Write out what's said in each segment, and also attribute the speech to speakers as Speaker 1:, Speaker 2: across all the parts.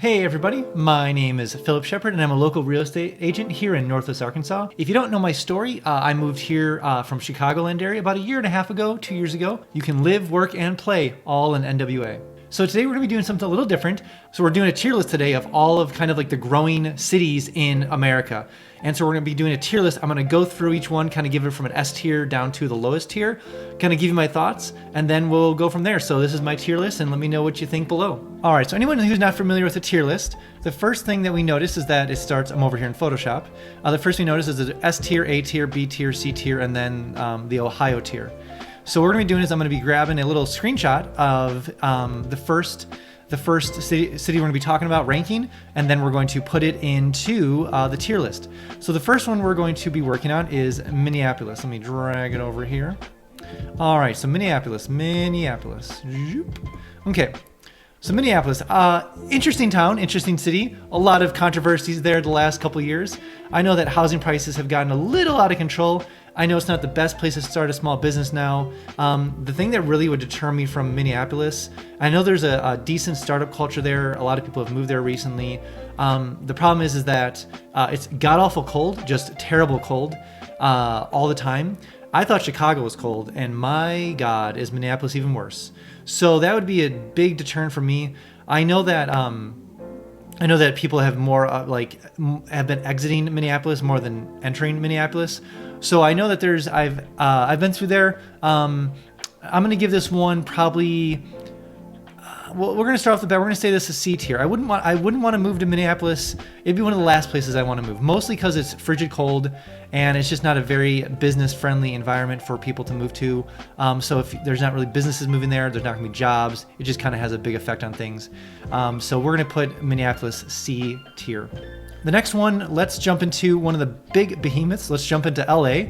Speaker 1: Hey everybody, my name is Philip Shepard and I'm a local real estate agent here in Northwest Arkansas. If you don't know my story, I moved here from Chicagoland area about a year and a half ago, 2 years ago. You can live, work, and play all in NWA. So today we're gonna be doing something a little different. So we're doing a tier list today of all of kind of like the growing cities in America. And so we're gonna be doing a tier list. I'm gonna go through each one, kind of give it from an S tier down to the lowest tier, kind of give you my thoughts, and then we'll go from there. So this is my tier list and let me know what you think below. All right, so anyone who's not familiar with a tier list, the first thing that we notice is that it starts, I'm over here in Photoshop. The first thing we notice is the S tier, A tier, B tier, C tier, and then the Ohio tier. So what we're gonna be doing is I'm gonna be grabbing a little screenshot of the first city we're gonna be talking about ranking, and then we're going to put it into the tier list. So the first one we're going to be working on is Minneapolis. Let me drag it over here. All right, so Minneapolis. Okay. So Minneapolis, interesting town, interesting city. A lot of controversies there the last couple years. I know that housing prices have gotten a little out of control. I know it's not the best place to start a small business now. The thing that really would deter me from Minneapolis, I know there's a decent startup culture there. A lot of people have moved there recently. The problem is that it's god-awful cold, just terrible cold all the time. I thought Chicago was cold, and my God, is Minneapolis even worse? So that would be a big deterrent for me. I know that people have more have been exiting Minneapolis more than entering Minneapolis. So I know that I've been through there. I'm gonna give this one probably. Well, we're gonna start off the bat. We're gonna say this is C tier. I wouldn't want to move to Minneapolis. It'd be one of the last places I want to move, mostly because it's frigid cold, and it's just not a very business-friendly environment for people to move to. So if there's not really businesses moving there, there's not gonna be jobs. It just kind of has a big effect on things. So we're gonna put Minneapolis C tier. The next one, let's jump into one of the big behemoths. Let's jump into LA.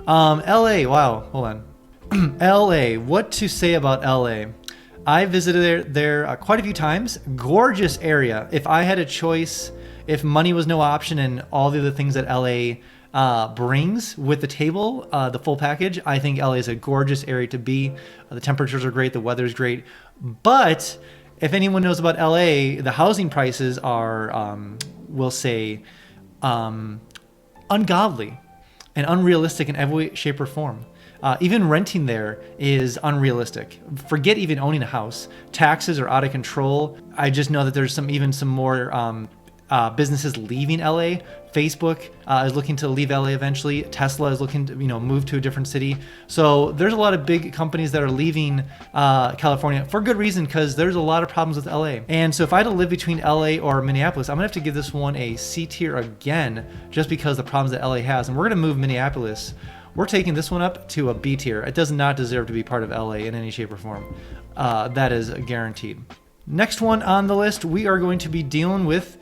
Speaker 1: LA. Wow. Hold on. LA. What to say about LA? I visited there quite a few times. Gorgeous area. If I had a choice, if money was no option and all the other things that LA brings with the table, the full package, I think LA is a gorgeous area to be. The temperatures are great, the weather's great. But if anyone knows about LA, the housing prices are, we'll say, ungodly and unrealistic in every way, shape, or form. Even renting there is unrealistic. Forget even owning a house. Taxes are out of control. I just know that there's some more businesses leaving LA. Facebook is looking to leave LA eventually. Tesla is looking to move to a different city. So there's a lot of big companies that are leaving California for good reason, because there's a lot of problems with LA. And so if I had to live between LA or Minneapolis, I'm gonna have to give this one a C tier again, just because of the problems that LA has. And we're gonna move Minneapolis. We're taking this one up to a B tier. It does not deserve to be part of LA in any shape or form. That is guaranteed. Next one on the list, we are going to be dealing with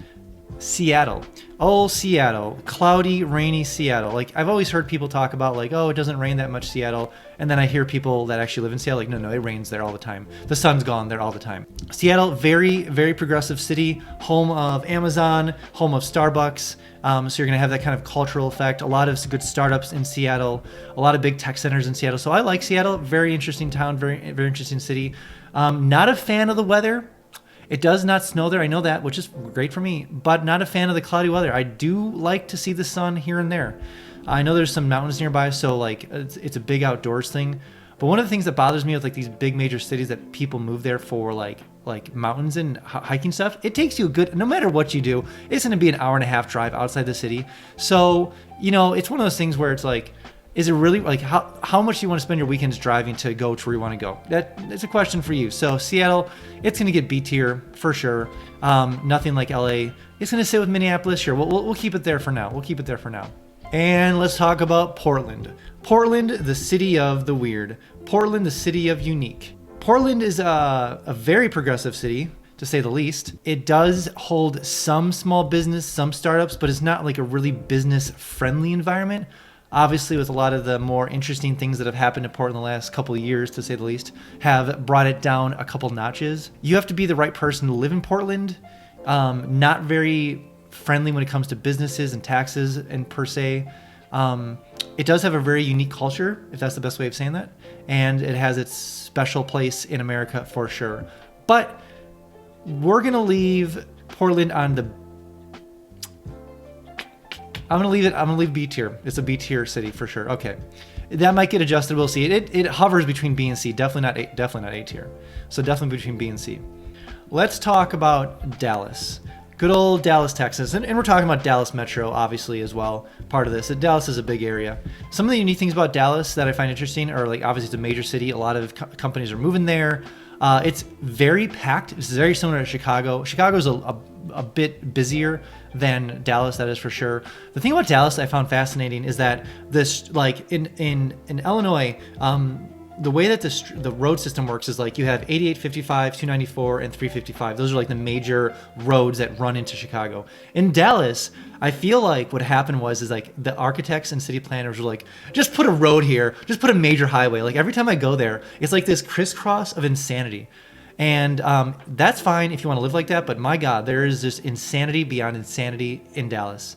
Speaker 1: Seattle. Oh, Seattle. Cloudy, rainy Seattle. Like, I've always heard people talk about like, oh, it doesn't rain that much Seattle. And then I hear people that actually live in Seattle like, no, it rains there all the time. The sun's gone there all the time. Seattle, very, very progressive city, home of Amazon, home of Starbucks. So you're gonna have that kind of cultural effect. A lot of good startups in Seattle, a lot of big tech centers in Seattle. So I like Seattle. Very interesting town, very, very interesting city. Not a fan of the weather. It does not snow there, I know that, which is great for me, but not a fan of the cloudy weather. I do like to see the sun here and there. I know there's some mountains nearby, so like it's a big outdoors thing. But one of the things that bothers me with like these big major cities that people move there for like mountains and hiking stuff, it takes you no matter what you do, it's gonna be an hour and a half drive outside the city. So, it's one of those things where it's like, is it really like how much do you want to spend your weekends driving to go to where you want to go? That's a question for you. So Seattle, it's going to get B tier for sure. Nothing like LA. It's going to sit with Minneapolis. Sure, we'll keep it there for now. And let's talk about Portland. Portland, the city of the weird. Portland, the city of unique. Portland is a very progressive city, to say the least. It does hold some small business, some startups, but it's not like a really business-friendly environment. Obviously, with a lot of the more interesting things that have happened in Portland the last couple of years, to say the least, have brought it down a couple notches. You have to be the right person to live in Portland. Not very friendly when it comes to businesses and taxes and per se. It does have a very unique culture, if that's the best way of saying that. And it has its special place in America for sure. But we're going to leave Portland on the. I'm gonna leave B tier. It's a B tier city for sure. Okay, that might get adjusted. We'll see. It hovers between B and C. Definitely not A tier. So definitely between B and C. Let's talk about Dallas. Good old Dallas, Texas. And we're talking about Dallas Metro, obviously, as well. Part of this. Dallas is a big area. Some of the unique things about Dallas that I find interesting are, like, obviously it's a major city. A lot of companies are moving there. It's very packed. It's very similar to Chicago. Chicago's a bit busier than Dallas, that is for sure. The thing about Dallas I found fascinating is that this, like, in Illinois, the way that the road system works is like you have 88, 55, 294, and 355. Those are like the major roads that run into Chicago. In Dallas, I feel like what happened is like the architects and city planners were like, just put a road here, just put a major highway. Like every time I go there, it's like this crisscross of insanity. And that's fine if you want to live like that, but my God, there is just insanity beyond insanity in Dallas.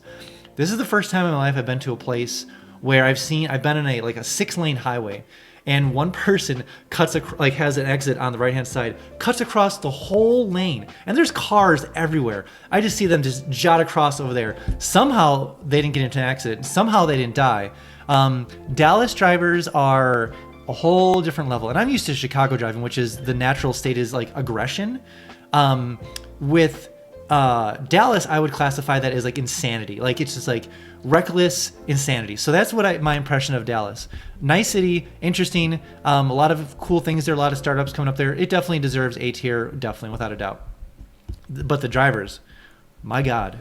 Speaker 1: This is the first time in my life I've been to a place where I've been in a 6-lane highway. And one person has an exit on the right-hand side, cuts across the whole lane. And there's cars everywhere. I just see them just jot across over there. Somehow they didn't get into an accident. Somehow they didn't die. Dallas drivers are a whole different level. And I'm used to Chicago driving, which is the natural state is like aggression. With Dallas, I would classify that as like insanity. Like it's just like reckless insanity. So that's what my impression of Dallas. Nice city, interesting, a lot of cool things there, a lot of startups coming up there. It definitely deserves A tier, definitely, without a doubt. But the drivers, my God,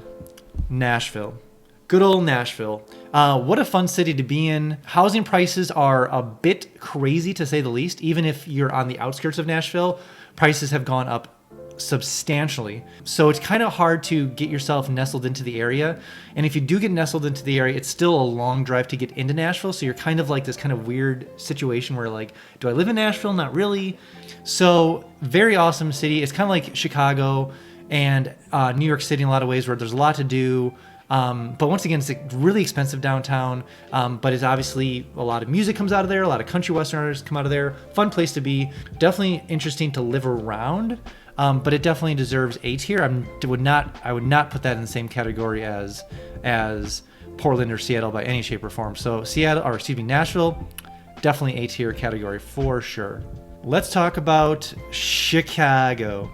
Speaker 1: Nashville. Good old Nashville. What a fun city to be in. Housing prices are a bit crazy, to say the least. Even if you're on the outskirts of Nashville, prices have gone up substantially. So it's kind of hard to get yourself nestled into the area. And if you do get nestled into the area, it's still a long drive to get into Nashville. So you're kind of like this kind of weird situation where like, do I live in Nashville? Not really. So very awesome city. It's kind of like Chicago and New York City in a lot of ways, where there's a lot to do. But once again, it's a really expensive downtown, but it's obviously a lot of music comes out of there. A lot of country western artists come out of there. Fun place to be. Definitely interesting to live around. But it definitely deserves A tier. I would not put that in the same category as Portland or Seattle by any shape or form. So Nashville, definitely A tier category for sure. Let's talk about Chicago.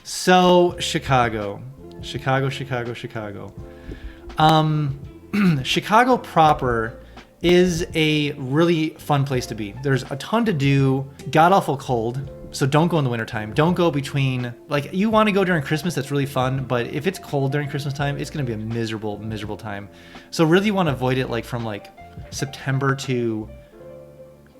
Speaker 1: So Chicago. Chicago proper is a really fun place to be. There's a ton to do, god awful cold. So don't go in the wintertime. Don't go between, like, you want to go during Christmas, that's really fun, but if it's cold during Christmas time, it's going to be a miserable, miserable time. So really you want to avoid it like from like September to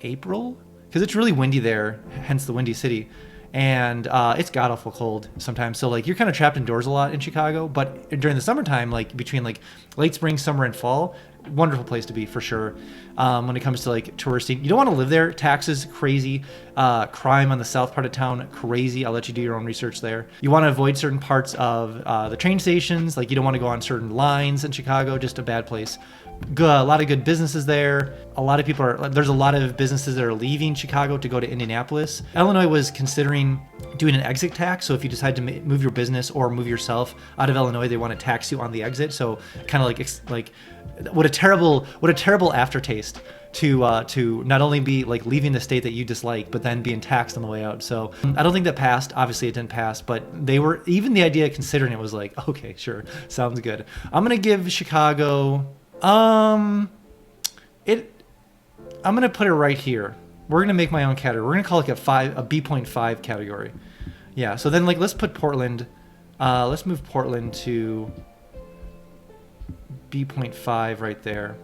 Speaker 1: April, because it's really windy there, hence the Windy City. And it's god awful cold sometimes. So like you're kind of trapped indoors a lot in Chicago, but during the summertime, like between like late spring, summer, and fall, wonderful place to be for sure. When it comes to like touristing, you don't want to live there. Taxes crazy, crime on the south part of town crazy. I'll let you do your own research there. You want to avoid certain parts of the train stations. Like you don't want to go on certain lines in Chicago. Just a bad place. A lot of good businesses there. There's a lot of businesses that are leaving Chicago to go to Indianapolis. Illinois was considering doing an exit tax. So if you decide to move your business or move yourself out of Illinois, they want to tax you on the exit. So kind of like what a terrible aftertaste to not only be like leaving the state that you dislike, but then being taxed on the way out. So I don't think that passed. Obviously it didn't pass, but even the idea of considering it was like, okay, sure, sounds good. I'm gonna give Chicago. I'm gonna put it right here. We're gonna make my own category. We're gonna call it a B.5 category. Yeah. So then like let's put Portland. Let's move Portland to B.5 right there.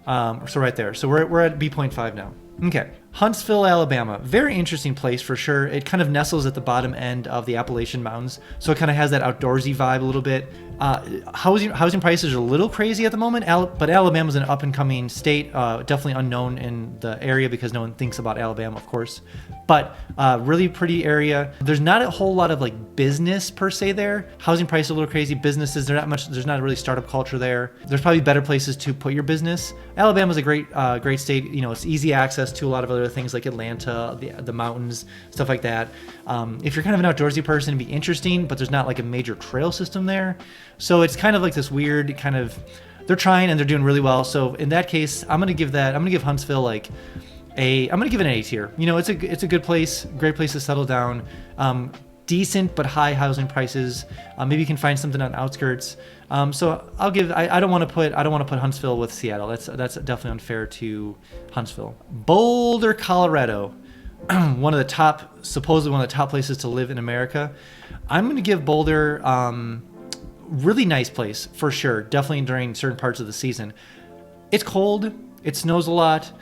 Speaker 1: So right there. So we're at B.5 now. Okay. Huntsville, Alabama. Very interesting place for sure. It kind of nestles at the bottom end of the Appalachian Mountains. So it kind of has that outdoorsy vibe a little bit. Housing prices are a little crazy at the moment, but Alabama's an up-and-coming state, definitely unknown in the area because no one thinks about Alabama, of course. But really pretty area. There's not a whole lot of like business per se there. Housing prices are a little crazy. Businesses, there's not a really startup culture there. There's probably better places to put your business. Alabama's a great state. You know, it's easy access to a lot of other similar to things like Atlanta, the mountains, stuff like that. If you're kind of an outdoorsy person, it'd be interesting, but there's not like a major trail system there. So it's kind of like this weird kind of, they're trying and they're doing really well. So in that case, I'm going to give Huntsville I'm going to give it an A tier. It's a good place, great place to settle down. Decent but high housing prices. Maybe you can find something on the outskirts. So I'll give. I don't want to put Huntsville with Seattle. That's definitely unfair to Huntsville. Boulder, Colorado, supposedly one of the top places to live in America. I'm going to give Boulder really nice place for sure. Definitely during certain parts of the season. It's cold. It snows a lot.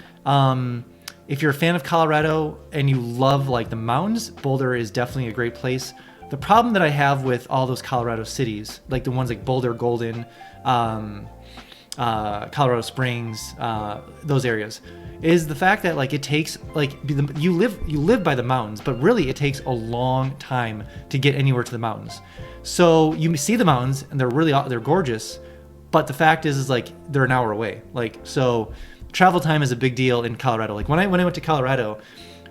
Speaker 1: If you're a fan of Colorado and you love like the mountains, Boulder is definitely a great place. The problem that I have with all those Colorado cities, like the ones like Boulder, Golden, Colorado Springs, those areas, is the fact that like it takes like you live by the mountains, but really it takes a long time to get anywhere to the mountains. So you see the mountains and they're gorgeous, but the fact is like they're an hour away. Like so. Travel time is a big deal in Colorado. Like when I went to Colorado,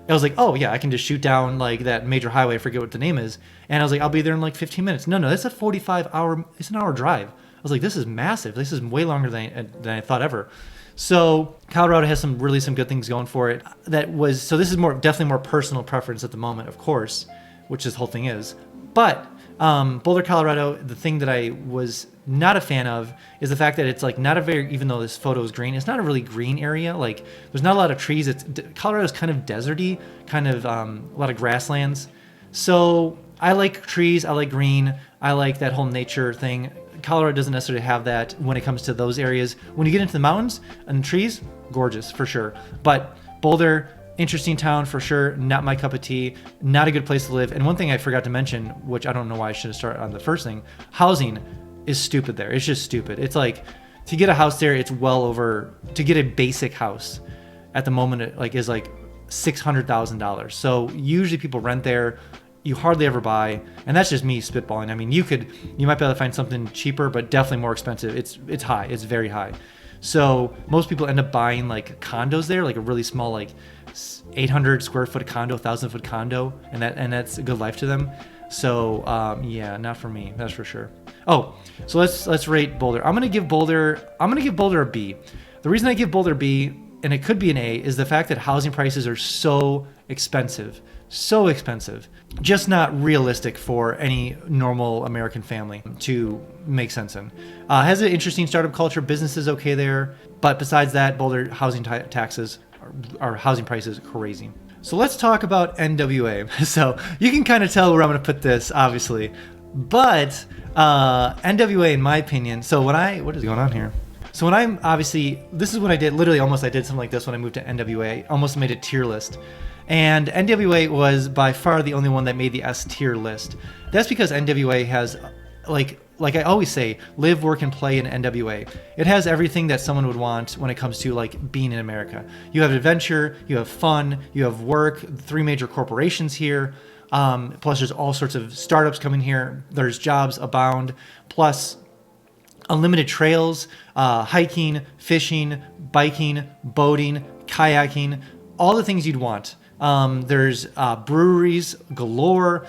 Speaker 1: I was like, oh yeah, I can just shoot down like that major highway. I forget what the name is. And I was like, I'll be there in like 15 minutes. No, that's a 45-hour, it's an hour drive. I was like, this is massive. This is way longer than I thought ever. So Colorado has some good things going for it. So this is definitely more personal preference at the moment, of course, which this whole thing is. But Boulder, Colorado, the thing that I was not a fan of is the fact that it's like not a very, even though this photo is green, it's not a really green area. Like there's not a lot of trees. Colorado's kind of deserty, kind of a lot of grasslands. So I like trees. I like green. I like that whole nature thing. Colorado doesn't necessarily have that when it comes to those areas. When you get into the mountains and trees, gorgeous for sure. But Boulder, interesting town for sure, not my cup of tea, not a good place to live. And one thing I forgot to mention, which I don't know why I should have started on the first thing, housing is stupid there. It's just stupid. It's like to get a house there, it's well over, to get a basic house at the moment is like $600,000. So usually people rent there. You hardly ever buy, and that's just me spitballing. I mean, you might be able to find something cheaper, but definitely more expensive. It's high. It's very high. So most people end up buying like condos there, like a really small, like 800 square foot condo, 1,000 foot condo, and that's a good life to them. So yeah, not for me, that's for sure. Oh, so let's rate Boulder. I'm gonna give Boulder a B. The reason I give Boulder B, and it could be an A, is the fact that housing prices are so expensive, just not realistic for any normal American family to make sense in. Has an interesting startup culture, business is okay there, but besides that, Boulder housing taxes our housing prices crazy. So let's talk about NWA. So you can kind of tell where I'm going to put this, obviously, but NWA, in my opinion. So what is going on here? So when I'm obviously, this is what I did. Literally, I did something like this when I moved to NWA. Almost made a tier list, and NWA was by far the only one that made the S tier list. That's because NWA has like I always say, live, work, and play in NWA. It has everything that someone would want when it comes to like being in America. You have adventure, you have fun, you have work, 3 major corporations here. Plus there's all sorts of startups coming here. There's jobs abound, plus unlimited trails, hiking, fishing, biking, boating, kayaking, all the things you'd want. There's breweries galore,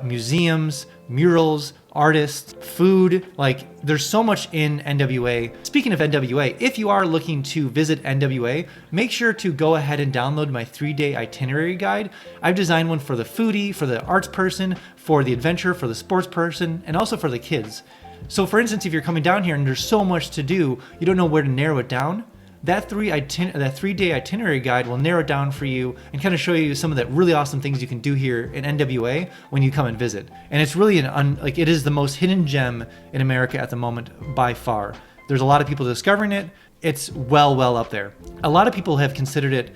Speaker 1: museums, murals, artists, food, like there's so much in NWA. Speaking of NWA, if you are looking to visit NWA, make sure to go ahead and download my 3-day itinerary guide. I've designed one for the foodie, for the arts person, for the adventure, for the sports person, and also for the kids. So for instance, if you're coming down here and there's so much to do, you don't know where to narrow it down, that 3-day itinerary guide will narrow it down for you and kind of show you some of the really awesome things you can do here in NWA when you come and visit. And it's really it is the most hidden gem in America at the moment by far. There's a lot of people discovering it. It's well up there. A lot of people have considered it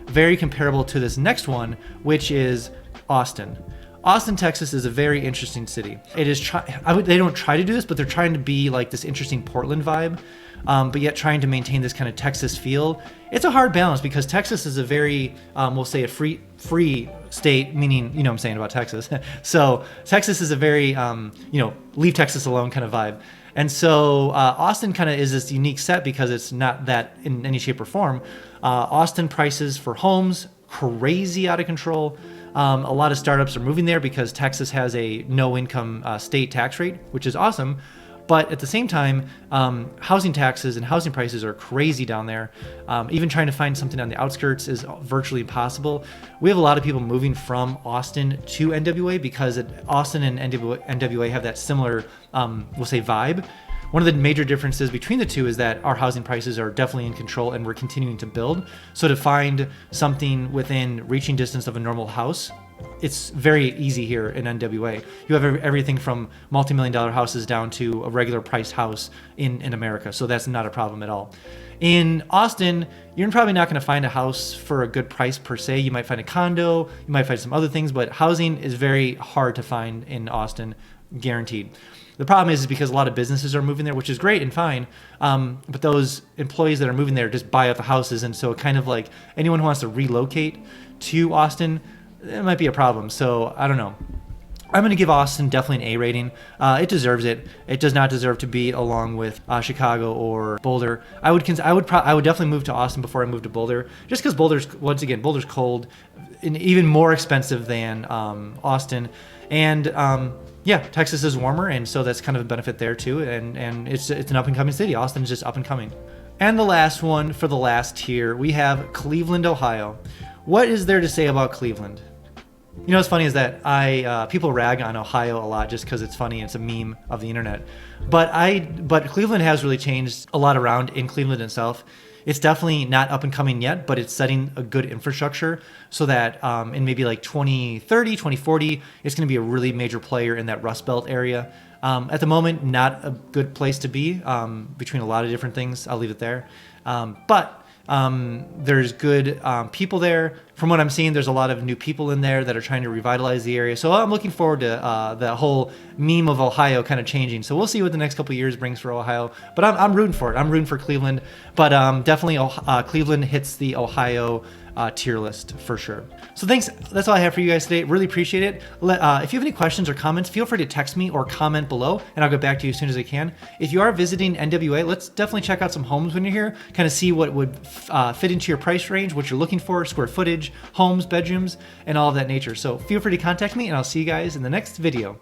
Speaker 1: very comparable to this next one, which is Austin. Austin, Texas is a very interesting city. It is they don't try to do this, but they're trying to be like this interesting Portland vibe, but yet trying to maintain this kind of Texas feel. It's a hard balance because Texas is a very, we'll say a free state, meaning, you know what I'm saying about Texas. So Texas is a very, leave Texas alone kind of vibe. And so Austin kind of is this unique set because it's not that in any shape or form. Austin prices for homes, crazy out of control. A lot of startups are moving there because Texas has a no income state tax rate, which is awesome. But at the same time, housing taxes and housing prices are crazy down there. Even trying to find something on the outskirts is virtually impossible. We have a lot of people moving from Austin to NWA because Austin and NWA have that similar, we'll say, vibe. One of the major differences between the two is that our housing prices are definitely in control and we're continuing to build. So to find something within reaching distance of a normal house, it's very easy here in NWA. You have everything from multi-million-dollar houses down to a regular priced house in America. So that's not a problem at all. In Austin, you're probably not going to find a house for a good price per se. You might find a condo, you might find some other things, but housing is very hard to find in Austin, guaranteed. The problem is because a lot of businesses are moving there, which is great and fine. But those employees that are moving there just buy up the houses. And so kind of like anyone who wants to relocate to Austin, it might be a problem. So I don't know. I'm going to give Austin definitely an A rating. It deserves it. It does not deserve to be along with Chicago or Boulder. I would definitely move to Austin before I move to Boulder, just because Boulder's cold and even more expensive than Austin. And Texas is warmer, and so that's kind of a benefit there too. And it's an up and coming city. Austin is just up and coming. And the last one for the last tier, we have Cleveland, Ohio. What is there to say about Cleveland? You know what's funny is that people rag on Ohio a lot just because it's funny. It's a meme of the internet. But Cleveland has really changed a lot around in Cleveland itself. It's definitely not up and coming yet, but it's setting a good infrastructure so that in maybe like 2030, 2040, it's going to be a really major player in that Rust Belt area. At the moment, not a good place to be between a lot of different things. I'll leave it there. But there's good people there. From what I'm seeing, there's a lot of new people in there that are trying to revitalize the area. So I'm looking forward to the whole meme of Ohio kind of changing. So we'll see what the next couple of years brings for Ohio. But I'm rooting for it. I'm rooting for Cleveland. But definitely Cleveland hits the Ohio tier list for sure. So thanks. That's all I have for you guys today. Really appreciate it. If you have any questions or comments, feel free to text me or comment below, and I'll get back to you as soon as I can. If you are visiting NWA, let's definitely check out some homes when you're here, kind of see what would fit into your price range, what you're looking for, square footage, homes, bedrooms, and all of that nature. So feel free to contact me, and I'll see you guys in the next video.